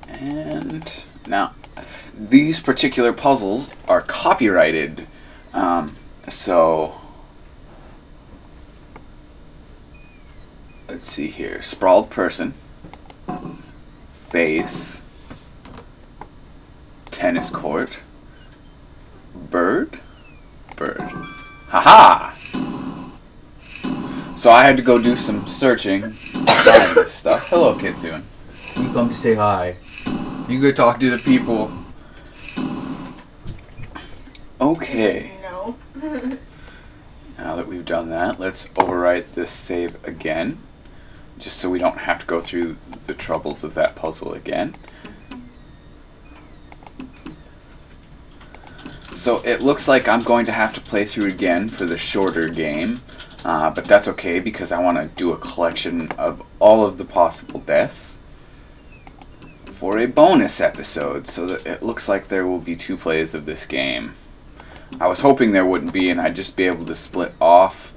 And now, these particular puzzles are copyrighted. So, let's see here. Sprawled person. Face. Tennis court. Bird. Bird. Haha! So I had to go do some searching behind this stuff. Hello, Kitsune. You come to say hi. You go talk to the people. Okay. No. Now that we've done that, let's overwrite this save again. Just so we don't have to go through the troubles of that puzzle again. So it looks like I'm going to have to play through again for the shorter game. But that's okay because I want to do a collection of all of the possible deaths for a bonus episode. So that it looks like there will be 2 plays of this game. I was hoping there wouldn't be and I'd just be able to split off.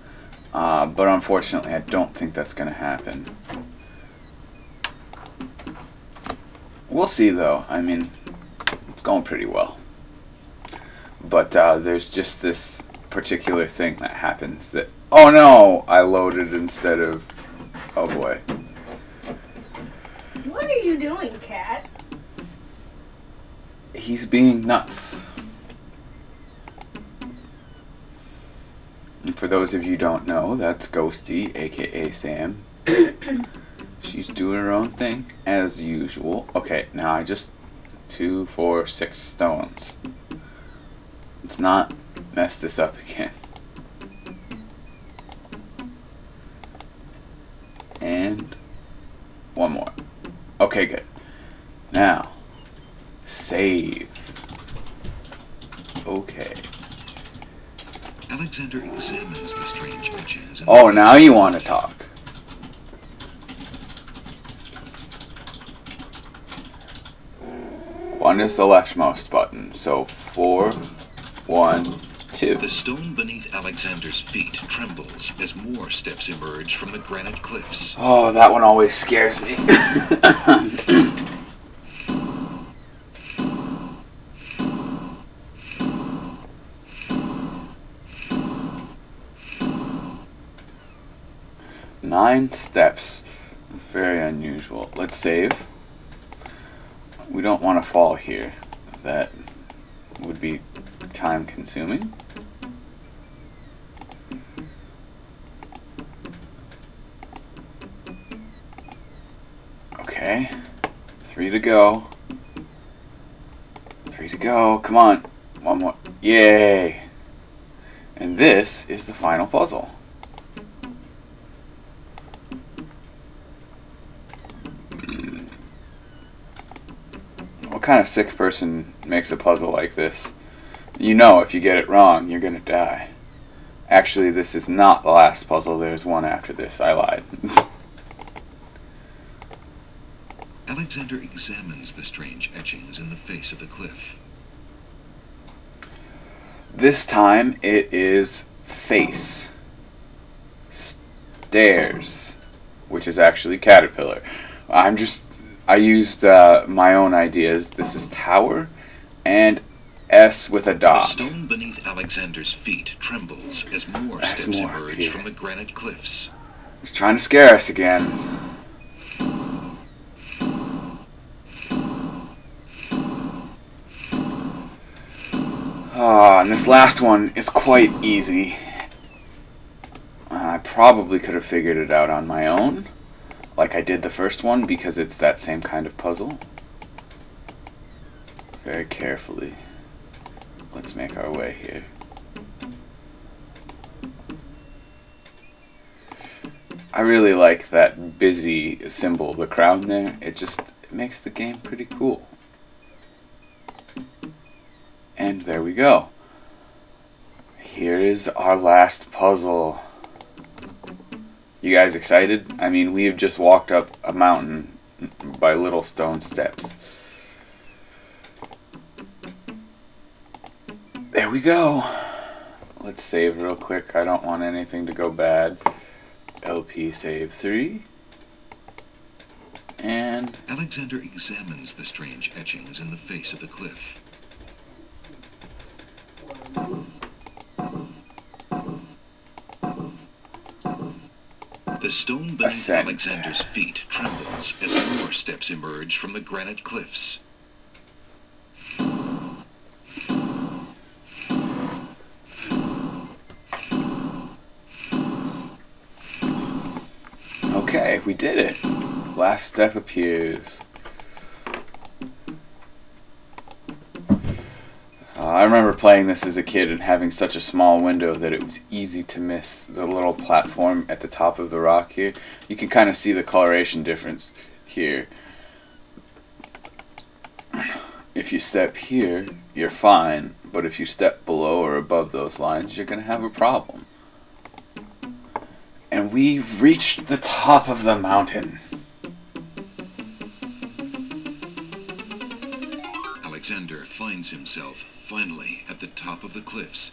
But unfortunately I don't think that's going to happen. We'll see though. I mean, it's going pretty well. But there's just this particular thing that happens that... Oh no! I loaded instead of... Oh boy. What are you doing, Cat? He's being nuts. And for those of you who don't know, that's Ghosty, aka Sam. She's doing her own thing, as usual. Okay, now I just... 2, 4, 6 stones. Let's not mess this up again. And 1 more. Okay, good. Now, save. Okay. Alexander examines the strange edges. Oh, now you want to talk. One is the leftmost button, so 4, 1, 2. The stone beneath Alexander's feet trembles as more steps emerge from the granite cliffs. Oh, that one always scares me. 9 steps. Very unusual. Let's save. We don't want to fall here. That would be time consuming. Okay. 3 to go. 3 to go. Come on. 1 more. Yay! And this is the final puzzle. What kind of sick person makes a puzzle like this? You know if you get it wrong, you're gonna die. Actually, this is not the last puzzle. There's one after this. I lied. Alexander examines the strange etchings in the face of the cliff. This time it is face. Stairs. Which is actually caterpillar. I used my own ideas. This is tower and S with a The dot. stone beneath Alexander's feet trembles as more There's steps more emerge here. from the granite cliffs. He's trying to scare us again. And this last one is quite easy. I probably could have figured it out on my own, like I did the first one, because it's that same kind of puzzle. Very carefully. Let's make our way here. I really like that busy symbol, the crown there. It makes the game pretty cool. And there we go. Here is our last puzzle. You guys excited? I mean, we have just walked up a mountain by little stone steps. There we go. Let's save real quick. I don't want anything to go bad. LP save 3. And Alexander examines the strange etchings in the face of the cliff. The stone beneath Ascend. Alexander's feet trembles as more steps emerge from the granite cliffs. Okay, we did it. Last step appears. I remember playing this as a kid and having such a small window that it was easy to miss the little platform at the top of the rock here. You can kind of see the coloration difference here. If you step here, you're fine, but if you step below or above those lines, you're going to have a problem. And we've reached the top of the mountain. Alexander finds himself finally at the top of the cliffs.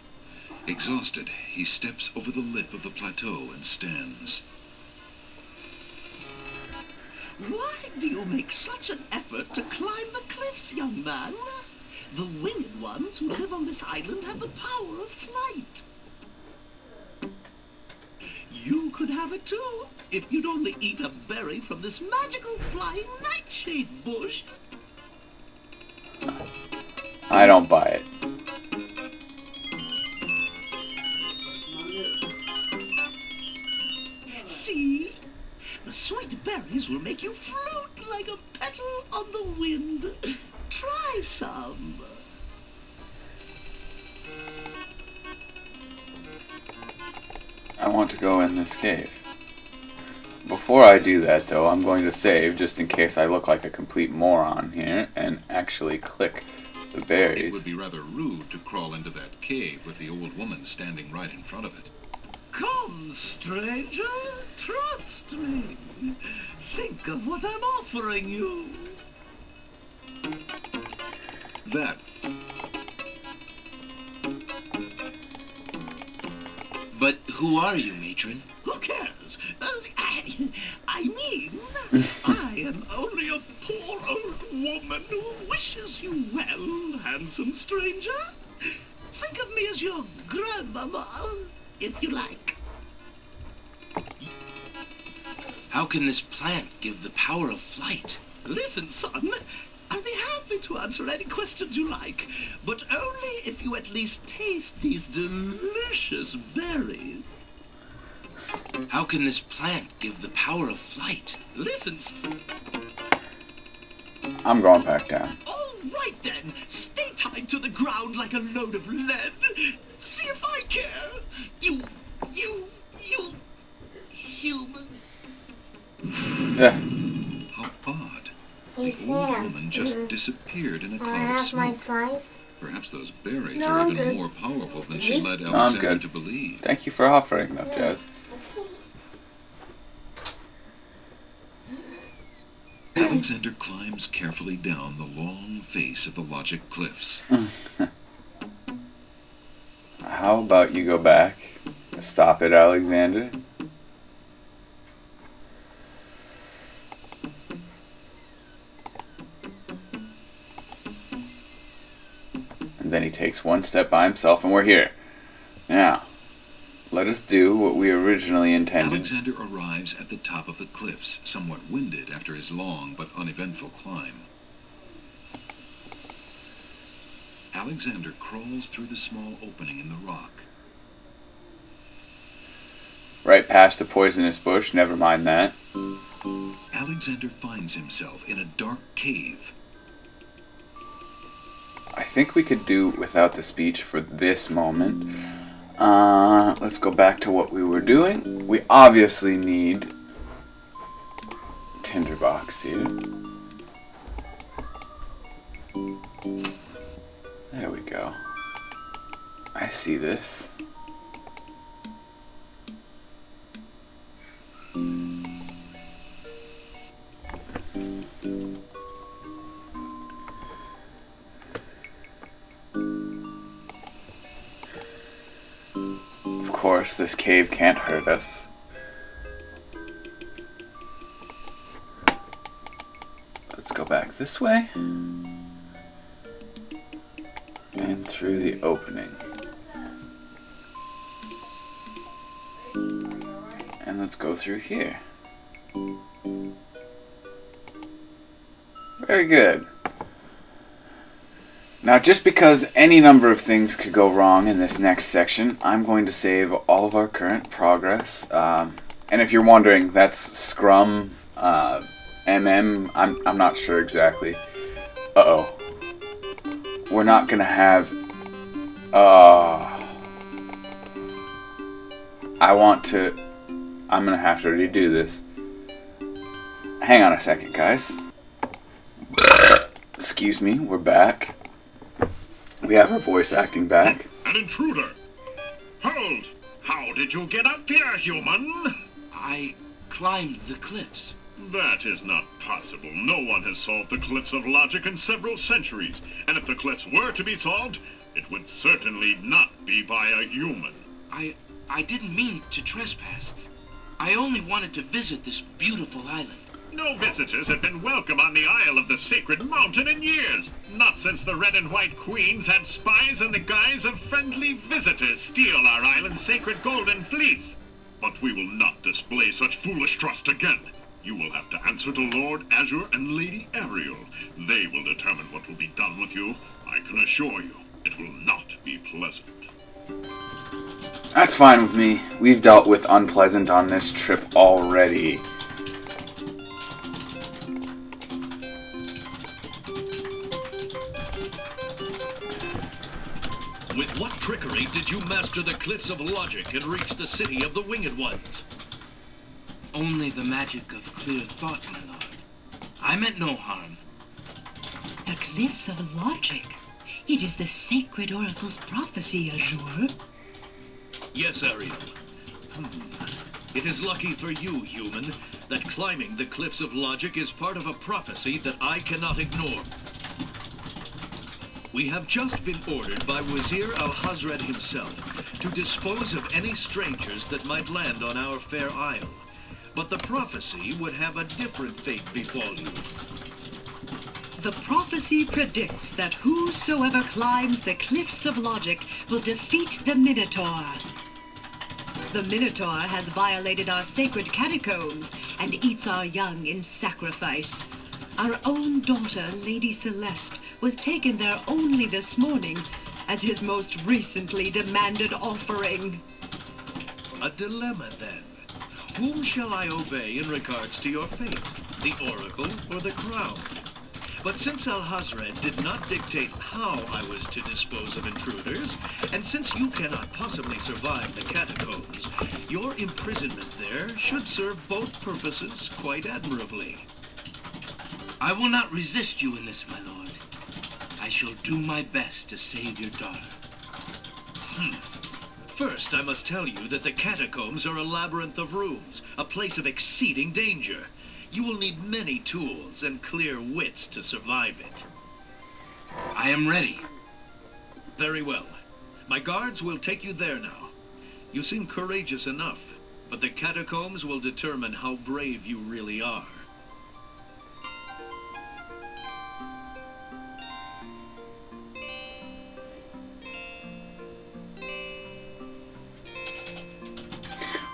Exhausted, he steps over the lip of the plateau and stands. Why do you make such an effort to climb the cliffs, young man? The winged ones who live on this island have the power of flight. You could have it too, if you'd only eat a berry from this magical flying nightshade bush. I don't buy it. See? The sweet berries will make you float like a petal on the wind. Try some. I want to go in this cave. Before I do that, though, I'm going to save just in case I look like a complete moron here and actually click the It berries. would be rather rude to crawl into that cave with the old woman standing right in front of it. Come, stranger, trust me. Think of what I'm offering you. That. But who are you, matron? Who cares? I mean, I am only a poor old woman who wishes you well, handsome stranger. Think of me as your grandmama, if you like. How can this plant give the power of flight? Listen, son, I'll be happy to answer any questions you like, but only if you at least taste these delicious berries. How can this plant give the power of flight? Listen, I'm going back down. all right then, stay tied to the ground like a load of lead. See if I care. You human. Yeah. How odd. Hey, The old Sam. woman just disappeared in a I cloud of have my smoke. slice. Perhaps those berries No, are I'm even good. more powerful than she See? led I'm Alexander good. to believe. Thank you for offering them, Jazz. Alexander climbs carefully down the long face of the logic cliffs. How about you go back? Stop it, Alexander. And then he takes one step by himself and we're here. Now, let us do what we originally intended. Alexander arrives at the top of the cliffs, somewhat winded after his long but uneventful climb. Alexander crawls through the small opening in the rock. Right past a poisonous bush, never mind that. Alexander finds himself in a dark cave. I think we could do without the speech for this moment. Let's go back to what we were doing. We obviously need tinderbox here. There we go. I see this. Of course, this cave can't hurt us. this way. And through the opening. And let's go through here. Very good. Now, just because any number of things could go wrong in this next section, I'm going to save all of our current progress. And if you're wondering, that's Scrum, MM, I'm not sure exactly. Uh-oh. We're not going to have... I'm going to have to redo this. Hang on a second, guys. Excuse me, we're back. We have our voice acting back. An intruder! Hold! How did you get up here, human? I climbed the cliffs. That is not possible. No one has solved the cliffs of logic in several centuries. And if the cliffs were to be solved, it would certainly not be by a human. I didn't mean to trespass. I only wanted to visit this beautiful island. No visitors have been welcome on the Isle of the Sacred Mountain in years. Not since the Red and White Queens had spies in the guise of friendly visitors steal our island's sacred golden fleece. But we will not display such foolish trust again. You will have to answer to Lord Azure and Lady Ariel. They will determine what will be done with you. I can assure you, it will not be pleasant. That's fine with me. We've dealt with unpleasant on this trip already. With what trickery did you master the cliffs of logic and reach the city of the Winged Ones? Only the magic of clear thought, my lord. I meant no harm. The cliffs of logic. It is the sacred oracle's prophecy, Azure. Yes, Ariel. It is lucky for you, human, that climbing the cliffs of logic is part of a prophecy that I cannot ignore. We have just been ordered by Wazir Al-Hazred himself to dispose of any strangers that might land on our fair isle. But the prophecy would have a different fate befall you. The prophecy predicts that whosoever climbs the cliffs of logic will defeat the Minotaur. The Minotaur has violated our sacred catacombs and eats our young in sacrifice. Our own daughter, Lady Celeste, was taken there only this morning as his most recently demanded offering. A dilemma, then. Whom shall I obey in regards to your fate? The Oracle or the Crown? But since Al-Hazred did not dictate how I was to dispose of intruders, and since you cannot possibly survive the catacombs, your imprisonment there should serve both purposes quite admirably. I will not resist you in this, my lord. I shall do my best to save your daughter. First, I must tell you that the catacombs are a labyrinth of rooms, a place of exceeding danger. You will need many tools and clear wits to survive it. I am ready. Very well. My guards will take you there now. You seem courageous enough, but the catacombs will determine how brave you really are.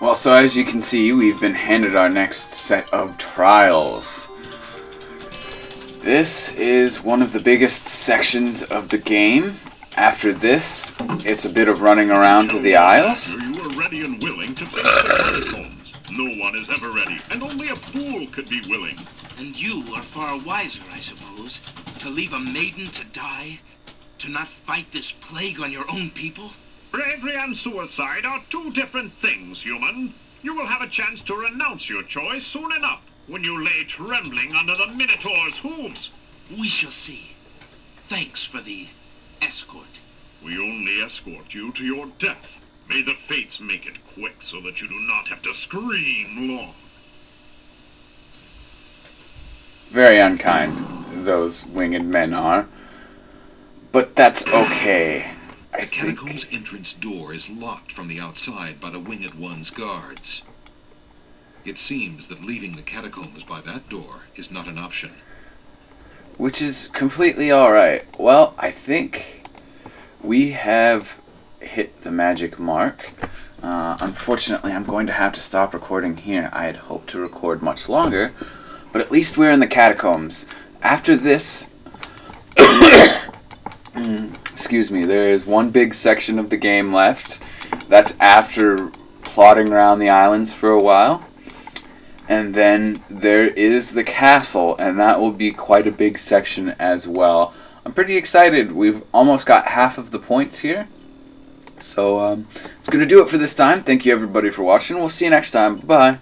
Well, so as you can see, we've been handed our next set of trials. This is one of the biggest sections of the game. After this, it's a bit of running around to the Isles. You are ready and willing to face the catacombs. No one is ever ready, and only a fool could be willing. And you are far wiser, I suppose, to leave a maiden to die? To not fight this plague on your own people? Bravery and suicide are two different things, human. You will have a chance to renounce your choice soon enough, when you lay trembling under the Minotaur's hooves. We shall see. Thanks for the escort. We only escort you to your death. May the fates make it quick so that you do not have to scream long. Very unkind, those winged men are. But that's okay. The catacomb's entrance door is locked from the outside by the Winged One's guards. It seems that leaving the catacombs by that door is not an option. which is completely alright. Well, I think we have hit the magic mark. Unfortunately, I'm going to have to stop recording here. I had hoped to record much longer, but at least we're in the catacombs. After this, excuse me, there is one big section of the game left. That's after plodding around the islands for a while. And then there is the castle, and that will be quite a big section as well. I'm pretty excited. We've almost got half of the points here. So, it's going to do it for this time. Thank you everybody for watching. We'll see you next time. Bye.